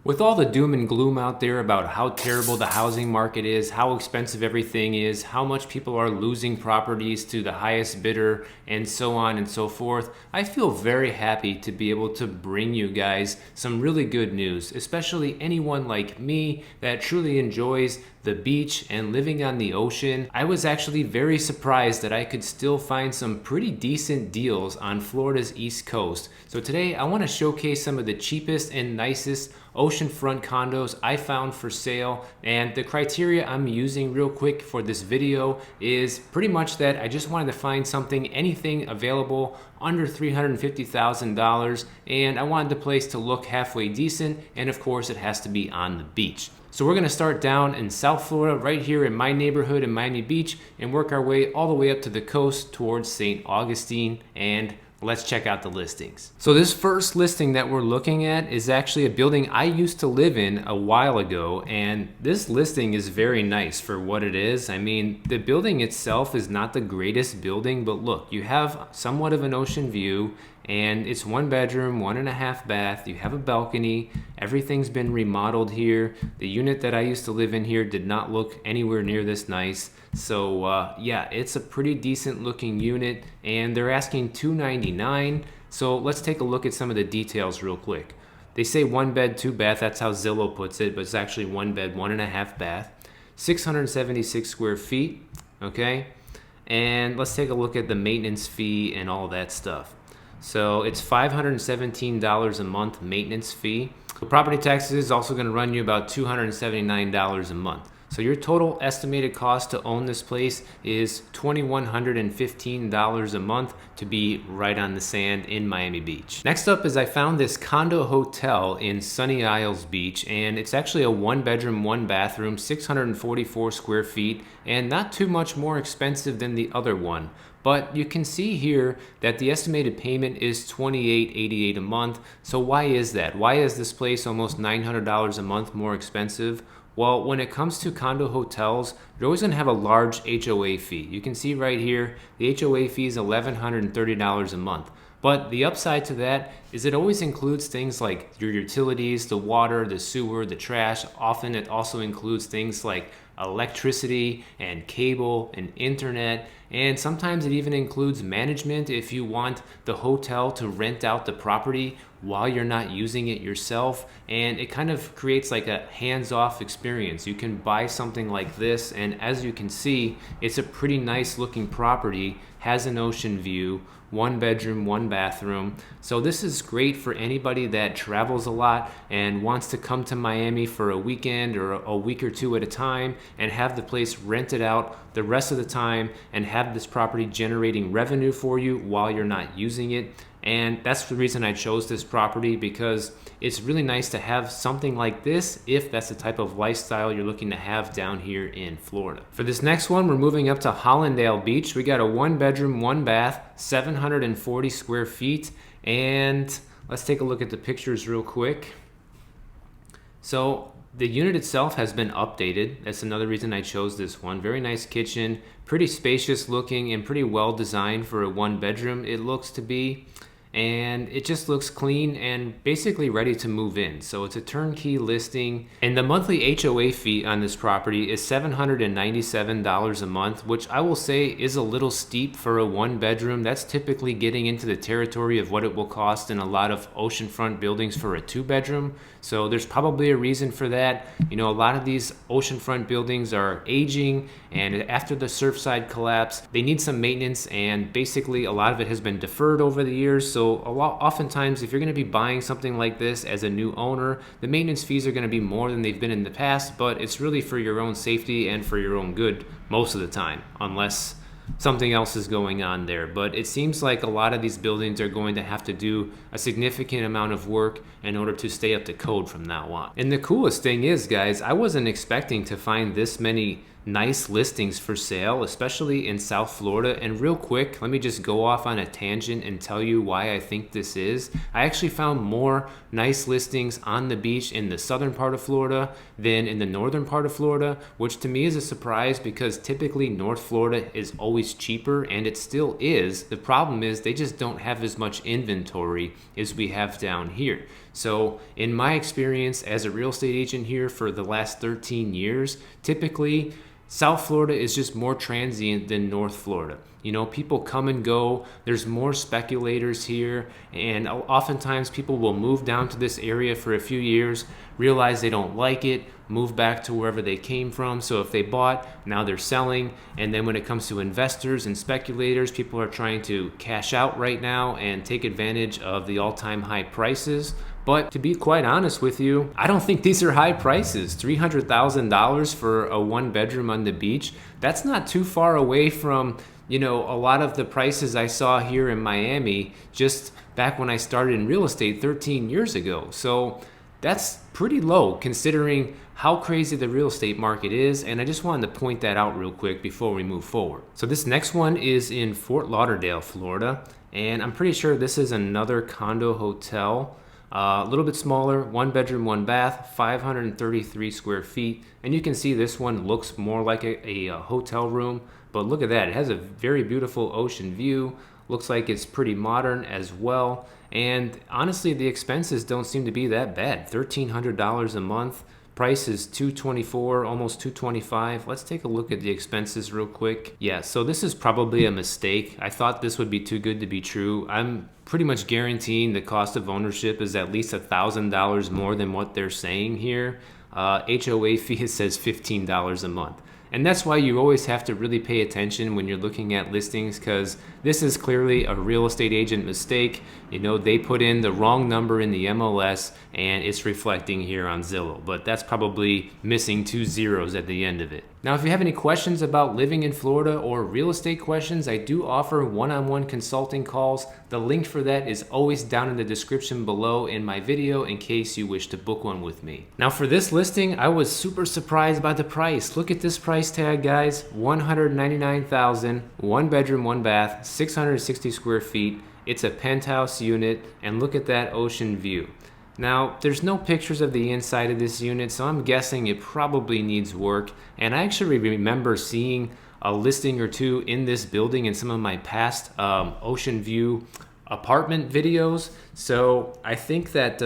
With all the doom and gloom out there about how terrible the housing market is, how expensive everything is, how much people are losing properties to the highest bidder, and so on and so forth, I feel very happy to be able to bring you guys some really good news, especially anyone like me that truly enjoys the beach and living on the ocean. I was actually very surprised that I could still find some pretty decent deals on Florida's East Coast. So today I want to showcase some of the cheapest and nicest oceanfront condos I found for sale, and the criteria I'm using real quick for this video is pretty much that I just wanted to find anything available under $350,000, and I wanted the place to look halfway decent, and of course it has to be on the beach. So we're gonna start down in South Florida, right here in my neighborhood in Miami Beach, and work our way all the way up to the coast towards St. Augustine, and let's check out the listings. So this first listing that we're looking at is actually a building I used to live in a while ago, and this listing is very nice for what it is. I mean, the building itself is not the greatest building, but look, you have somewhat of an ocean view, and it's 1 bedroom, 1.5 bath. You have a balcony. Everything's been remodeled here. The unit that I used to live in here did not look anywhere near this nice. So yeah, it's a pretty decent looking unit, and they're asking $299. So let's take a look at some of the details real quick. They say 1 bed, 2 bath. That's how Zillow puts it, but it's actually 1 bed, 1.5 bath, 676 square feet. Okay, and let's take a look at the maintenance fee and all that stuff. So it's $517 a month maintenance fee. The property taxes is also going to run you about $279 a month. So your total estimated cost to own this place is $2,115 a month to be right on the sand in Miami Beach. Next up is I found this condo hotel in Sunny Isles Beach, and it's actually a 1 bedroom, 1 bathroom, 644 square feet, and not too much more expensive than the other one. But you can see here that the estimated payment is $28.88 a month. So why is that? Why is this place almost $900 a month more expensive? Well, when it comes to condo hotels, you're always going to have a large HOA fee. You can see right here, the HOA fee is $1,130 a month. But the upside to that is it always includes things like your utilities, the water, the sewer, the trash. Often it also includes things like electricity and cable and internet, and sometimes it even includes management if you want the hotel to rent out the property while you're not using it yourself, and it kind of creates like a hands-off experience. You can buy something like this, and as you can see, it's a pretty nice looking property, has an ocean view, 1 bedroom, 1 bathroom. So this is great for anybody that travels a lot and wants to come to Miami for a weekend or a week or two at a time and have the place rented out the rest of the time and have this property generating revenue for you while you're not using it. And that's the reason I chose this property, because it's really nice to have something like this if that's the type of lifestyle you're looking to have down here in Florida. For this next one, we're moving up to Hallandale Beach. We got a 1 bedroom, 1 bath, 740 square feet. And let's take a look at the pictures real quick. So the unit itself has been updated. That's another reason I chose this one. Very nice kitchen, pretty spacious looking, and pretty well designed for a 1 bedroom it looks to be. And it just looks clean and basically ready to move in. So it's a turnkey listing, and the monthly HOA fee on this property is $797 a month, which I will say is a little steep for a 1 bedroom. That's typically getting into the territory of what it will cost in a lot of oceanfront buildings for a 2 bedroom. So there's probably a reason for that. You know, a lot of these oceanfront buildings are aging, and after the Surfside collapse, they need some maintenance, and basically a lot of it has been deferred over the years. So oftentimes, if you're going to be buying something like this as a new owner, the maintenance fees are going to be more than they've been in the past, but it's really for your own safety and for your own good most of the time, unless something else is going on there. But it seems like a lot of these buildings are going to have to do a significant amount of work in order to stay up to code from now on. And the coolest thing is, guys, I wasn't expecting to find this many nice listings for sale, especially in South Florida. And real quick, let me just go off on a tangent and tell you why I think this is. I actually found more nice listings on the beach in the southern part of Florida than in the northern part of Florida, which to me is a surprise because typically North Florida is always cheaper, and it still is. The problem is they just don't have as much inventory as we have down here. So in my experience as a real estate agent here for the last 13 years, typically South Florida is just more transient than North Florida. You know, people come and go. There's more speculators here, and oftentimes people will move down to this area for a few years, realize they don't like it, move back to wherever they came from. So if they bought, now they're selling. And then when it comes to investors and speculators, people are trying to cash out right now and take advantage of the all-time high prices. But to be quite honest with you, I don't think these are high prices. $300,000 for a one bedroom on the beach, that's not too far away from, you know, a lot of the prices I saw here in Miami just back when I started in real estate 13 years ago. So that's pretty low considering how crazy the real estate market is, and I just wanted to point that out real quick before we move forward. So this next one is in Fort Lauderdale, Florida, and I'm pretty sure this is another condo hotel. A little bit smaller, one bedroom, one bath, 533 square feet. And you can see this one looks more like a hotel room, but look at that. It has a very beautiful ocean view. Looks like it's pretty modern as well. And honestly, the expenses don't seem to be that bad. $1,300 a month. Price is $224, almost $225. Let's take a look at the expenses real quick. Yeah, so this is probably a mistake. I thought this would be too good to be true. I'm pretty much guaranteeing the cost of ownership is at least $1,000 more than what they're saying here. HOA fee, it says $15 a month. And that's why you always have to really pay attention when you're looking at listings, because this is clearly a real estate agent mistake. You know, they put in the wrong number in the MLS and it's reflecting here on Zillow, but that's probably missing 2 zeros at the end of it. Now, if you have any questions about living in Florida or real estate questions, I do offer one-on-one consulting calls. The link for that is always down in the description below in my video in case you wish to book one with me. Now for this listing, I was super surprised by the price. Look at this price tag, guys. $199,000, one bedroom, one bath, 660 square feet. It's a penthouse unit, and look at that ocean view. Now, there's no pictures of the inside of this unit, so I'm guessing it probably needs work. And I actually remember seeing a listing or two in this building in some of my past ocean view apartment videos. So I think that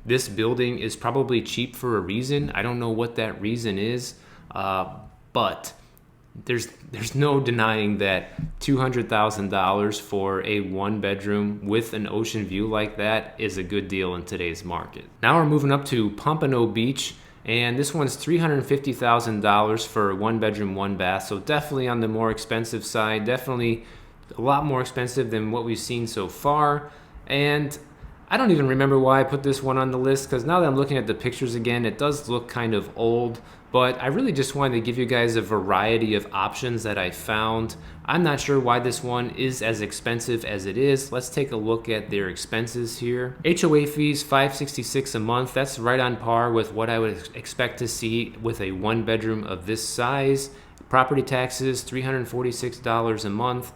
this building is probably cheap for a reason. I don't know what that reason is, but there's no denying that $200,000 for a one bedroom with an ocean view like that is a good deal in today's market. Now we're moving up to Pompano Beach, and this one's $350,000 for one bedroom, one bath. So definitely on the more expensive side, definitely a lot more expensive than what we've seen so far. And I don't even remember why I put this one on the list, because now that I'm looking at the pictures again, it does look kind of old, but I really just wanted to give you guys a variety of options that I found. I'm not sure why this one is as expensive as it is. Let's take a look at their expenses here. HOA fees, $566 a month. That's right on par with what I would expect to see with a one bedroom of this size. Property taxes, $346 a month.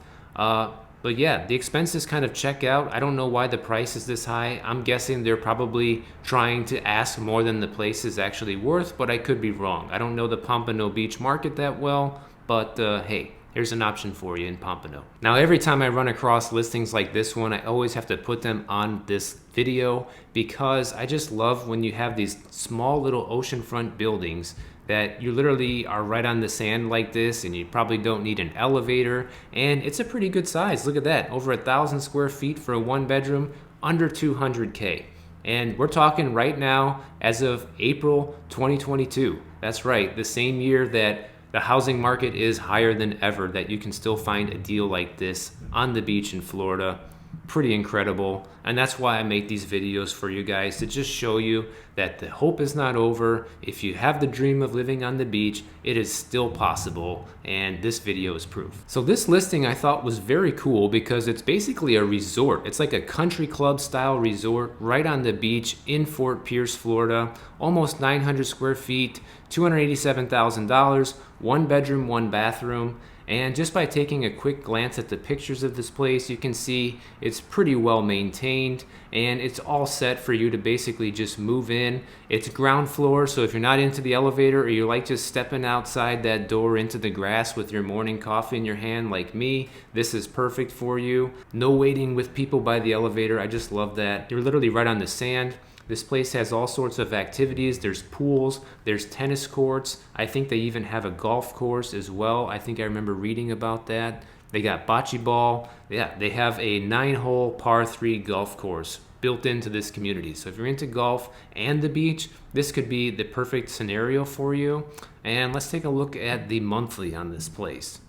But yeah, the expenses kind of check out. I don't know why the price is this high. I'm guessing they're probably trying to ask more than the place is actually worth, but I could be wrong. I don't know the Pompano Beach market that well, but hey, here's an option for you in Pompano. Now, every time I run across listings like this one, I always have to put them on this video because I just love when you have these small little oceanfront buildings that you literally are right on the sand like this, and you probably don't need an elevator, and it's a pretty good size. Look at that, over 1,000 square feet for a one bedroom, under 200K. And we're talking right now as of April 2022. That's right, the same year that the housing market is higher than ever, that you can still find a deal like this on the beach in Florida. pretty incredible. And that's why I make these videos for you guys, to just show you that the hope is not over. If you have the dream of living on the beach, it is still possible, and this video is proof. So this listing I thought was very cool because it's basically a resort. It's like a country club style resort right on the beach in Fort Pierce, Florida. Almost 900 square feet, $287,000, 1 bedroom, 1 bathroom. And just by taking a quick glance at the pictures of this place, you can see it's pretty well maintained, and it's all set for you to basically just move in. It's ground floor, so if you're not into the elevator, or you like just stepping outside that door into the grass with your morning coffee in your hand like me, this is perfect for you. No waiting with people by the elevator. I just love that. You're literally right on the sand. This place has all sorts of activities. There's pools, there's tennis courts. I think they even have a golf course as well. I think I remember reading about that. They got bocce ball. Yeah, they have a 9-hole par 3 golf course built into this community. So if you're into golf and the beach, this could be the perfect scenario for you. And let's take a look at the monthly on this place.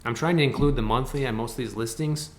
I'm trying to include the monthly on most of these listings,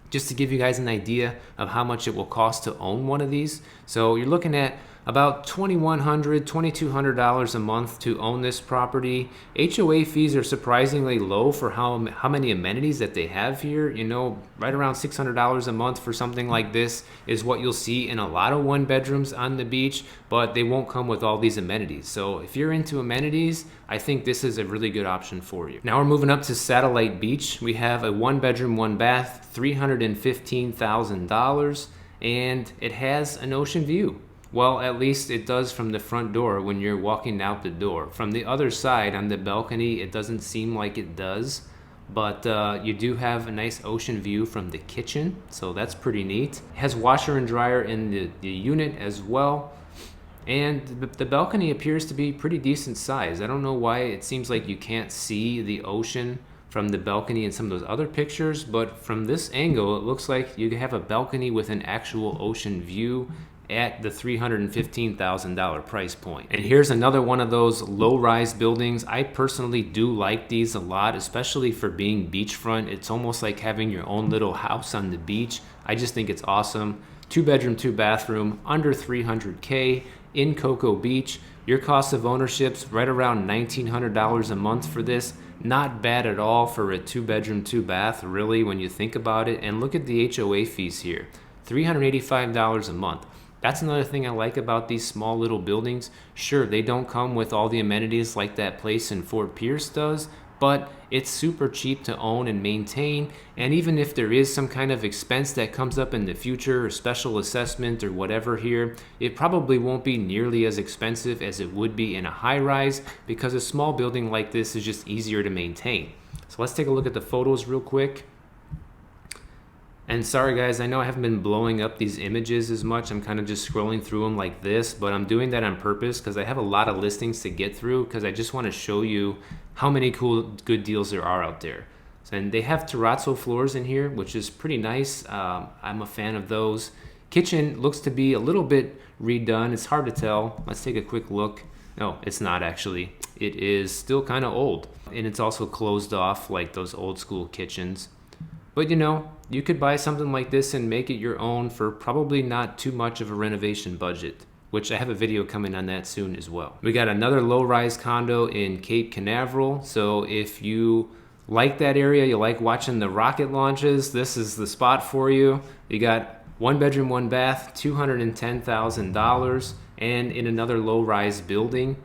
just to give you guys an idea of how much it will cost to own one of these. So you're looking at about $2,100, $2,200 a month to own this property. HOA fees are surprisingly low for how many amenities that they have here. You know, right around $600 a month for something like this is what you'll see in a lot of 1 bedrooms on the beach, but they won't come with all these amenities. So if you're into amenities, I think this is a really good option for you. Now we're moving up to Satellite Beach. We have a 1 bedroom, 1 bath, $315,000, and it has an ocean view. Well, at least it does from the front door when you're walking out the door. From the other side on the balcony, it doesn't seem like it does, but you do have a nice ocean view from the kitchen, so that's pretty neat. It has washer and dryer in the unit as well, and the balcony appears to be pretty decent size. I don't know why it seems like you can't see the ocean from the balcony in some of those other pictures, but from this angle, it looks like you have a balcony with an actual ocean view at the $315,000 price point. And here's another one of those low-rise buildings. I personally do like these a lot, especially for being beachfront. It's almost like having your own little house on the beach. I just think it's awesome. 2 bedroom, 2 bathroom, under $300K in Cocoa Beach. Your cost of ownership's right around $1,900 a month for this. Not bad at all for a 2 bedroom, 2 bath, really, when you think about it. And look at the HOA fees here, $385 a month. That's another thing I like about these small little buildings. Sure, they don't come with all the amenities like that place in Fort Pierce does, but it's super cheap to own and maintain. And even if there is some kind of expense that comes up in the future, or special assessment or whatever here, it probably won't be nearly as expensive as it would be in a high rise, because a small building like this is just easier to maintain. So let's take a look at the photos real quick. And sorry guys, I know I haven't been blowing up these images as much. I'm kind of just scrolling through them like this, but I'm doing that on purpose because I have a lot of listings to get through, because I just want to show you how many cool, good deals there are out there. And they have terrazzo floors in here, which is pretty nice. I'm a fan of those. Kitchen looks to be a little bit redone. It's hard to tell. Let's take a quick look. No, it's not actually. It is still kind of old. And it's also closed off like those old school kitchens. But you know, you could buy something like this and make it your own for probably not too much of a renovation budget, which I have a video coming on that soon as well. We got another low-rise condo in Cape Canaveral. So if you like that area, you like watching the rocket launches, this is the spot for you. You got 1 bedroom, 1 bath, $210,000, and in another low-rise building.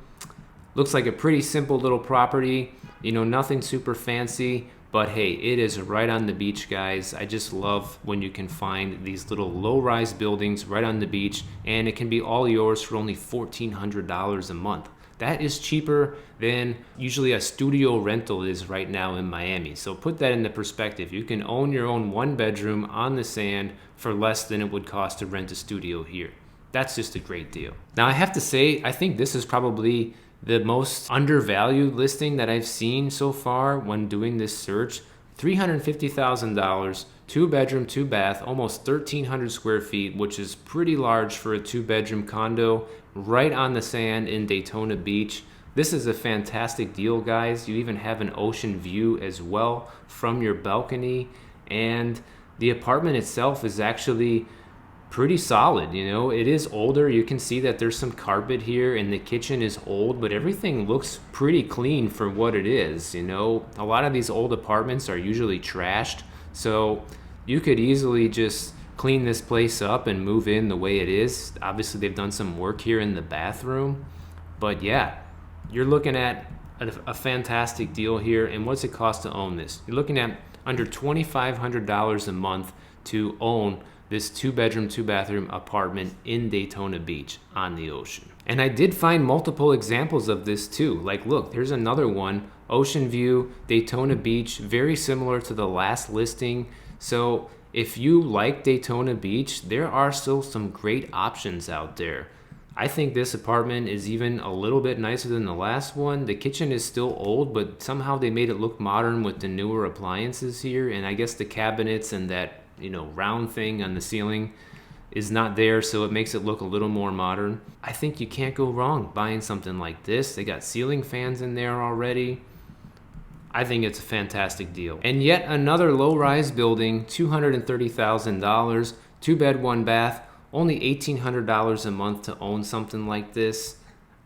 Looks like a pretty simple little property, you know, nothing super fancy. But hey, it is right on the beach, guys. I just love when you can find these little low-rise buildings right on the beach, and it can be all yours for only $1,400 a month. That is cheaper than usually a studio rental is right now in Miami. So put that into perspective. You can own your own 1 bedroom on the sand for less than it would cost to rent a studio here. That's just a great deal. Now I have to say, I think this is probably the most undervalued listing that I've seen so far when doing this search. $350,000, 2 bedroom, 2 bath, almost 1,300 square feet, which is pretty large for a 2 bedroom condo right on the sand in Daytona Beach. This is a fantastic deal, guys. You even have an ocean view as well from your balcony. And the apartment itself is actually pretty solid. You know, it is older. You can see that there's some carpet here, and the kitchen is old, but everything looks pretty clean for what it is. You know, a lot of these old apartments are usually trashed, so you could easily just clean this place up and move in the way it is. Obviously, they've done some work here in the bathroom, but yeah, you're looking at a fantastic deal here. And what's it cost to own this? You're looking at under $2,500 a month to own this 2-bedroom, 2-bathroom apartment in Daytona Beach on the ocean. And I did find multiple examples of this too. Like, look, there's another one, Ocean View, Daytona Beach, very similar to the last listing. So if you like Daytona Beach, there are still some great options out there. I think this apartment is even a little bit nicer than the last one. The kitchen is still old, but somehow they made it look modern with the newer appliances here. And I guess the cabinets and that, you know, round thing on the ceiling is not there, so it makes it look a little more modern. I think you can't go wrong buying something like this. They got ceiling fans in there already. I think it's a fantastic deal. And yet another low-rise building, $230,000, 2-bed, 1-bath, only $1,800 a month to own something like this.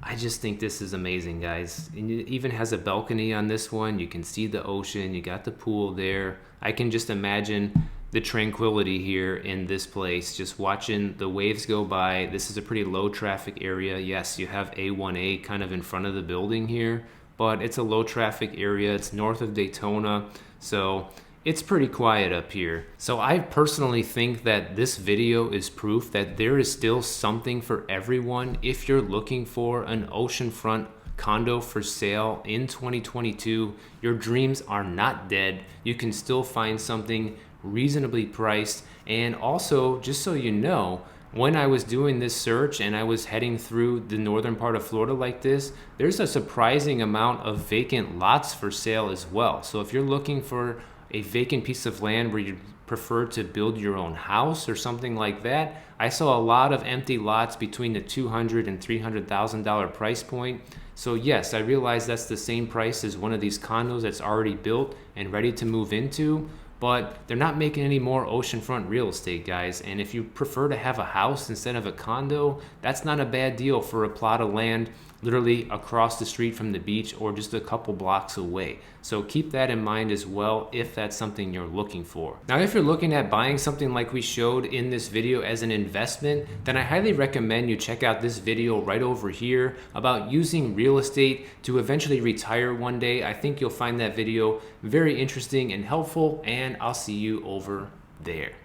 I just think this is amazing, guys. And it even has a balcony on this one. You can see the ocean. You got the pool there. I can just imagine the tranquility here in this place, just watching the waves go by. This is a pretty low traffic area. Yes, you have A1A kind of in front of the building here, but it's a low traffic area. It's north of Daytona, so it's pretty quiet up here. So I personally think that this video is proof that there is still something for everyone. If you're looking for an oceanfront condo for sale in 2022, your dreams are not dead. You can still find something reasonably priced. And also, just so you know, when I was doing this search and I was heading through the northern part of Florida like this, there's a surprising amount of vacant lots for sale as well. So if you're looking for a vacant piece of land where you prefer to build your own house or something like that, I saw a lot of empty lots between the $200,000 and $300,000 price point. So yes, I realize that's the same price as one of these condos that's already built and ready to move into, but they're not making any more oceanfront real estate, guys. And if you prefer to have a house instead of a condo, that's not a bad deal for a plot of land literally across the street from the beach or just a couple blocks away. So keep that in mind as well if that's something you're looking for. Now, if you're looking at buying something like we showed in this video as an investment, then I highly recommend you check out this video right over here about using real estate to eventually retire one day. I think you'll find that video very interesting and helpful, and I'll see you over there.